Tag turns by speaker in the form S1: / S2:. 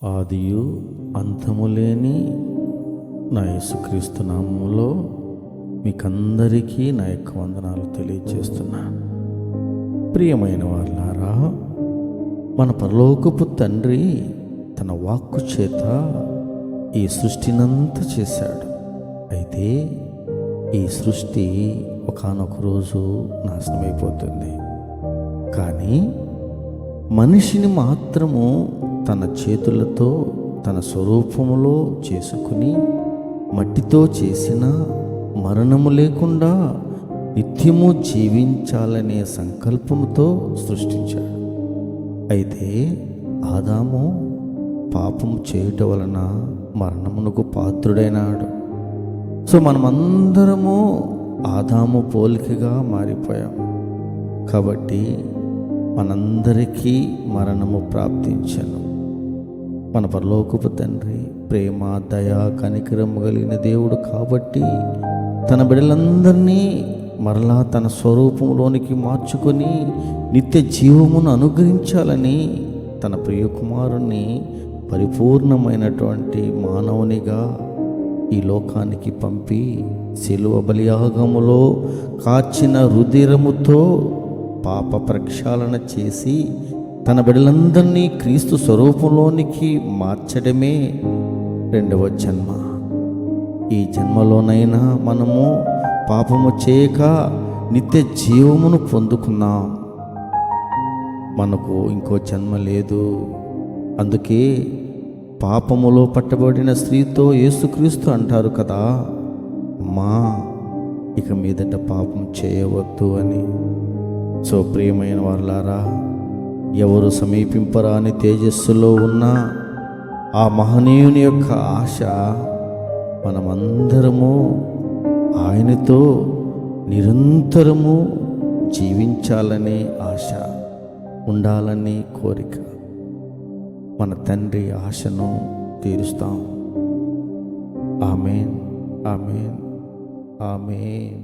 S1: ఆదియు అంతము లేని నా యేసుక్రీస్తు నామములో మీకందరికీ నా యొక్క వందనాలు తెలియజేస్తున్నాను. ప్రియమైన వాళ్ళారా, మన పరలోకపు తండ్రి తన వాక్కు చేత ఈ సృష్టినంతా చేశాడు. అయితే ఈ సృష్టి ఒకానొక రోజు నాశనమైపోతుంది. కానీ మనిషిని మాత్రము తన చేతులతో తన స్వరూపములో చేసుకుని మట్టితో చేసిన మరణము లేకుండా నిత్యము జీవించాలనే సంకల్పంతో సృష్టించాడు. అయితే ఆదాము పాపము చేయుట వలన మరణమునకు పాత్రుడైనాడు. సో మనమందరము ఆదాము పోలికగా మారిపోయాము. కాబట్టి మనందరికీ మరణము ప్రాప్తించెను. మన పరలోకపు తండ్రి ప్రేమ, దయ, కనికరము కలిగిన దేవుడు కాబట్టి తన బిడ్డలందరినీ మరలా తన స్వరూపంలోనికి మార్చుకొని నిత్య జీవమును అనుగ్రహించాలని తన ప్రియకుమారుణ్ణి పరిపూర్ణమైనటువంటి మానవునిగా ఈ లోకానికి పంపి శిలువ బలియాగములో కాచిన రుధిరముతో పాప ప్రక్షాళన చేసి తన బిడ్డలందరినీ క్రీస్తు స్వరూపంలోనికి మార్చడమే రెండవ జన్మ. ఈ జన్మలోనైనా మనము పాపము చేయక నిత్య జీవమును పొందుకున్నాం. మనకు ఇంకో జన్మ లేదు. అందుకే పాపములో పట్టబడిన స్త్రీతో యేసుక్రీస్తు అంటారు కదా, అమ్మా ఇక మీదట పాపం చేయవద్దు అని. సో ప్రియమైన వారలారా, ఎవరు సమీపింపరాని తేజస్సులో ఉన్న ఆ మహనీయుని యొక్క ఆశ మనమందరము ఆయనతో నిరంతరము జీవించాలనే ఆశ, ఉండాలనే కోరిక. మన తండ్రి ఆశను తీరుస్తాం. ఆమేన్, ఆమేన్, ఆమేన్.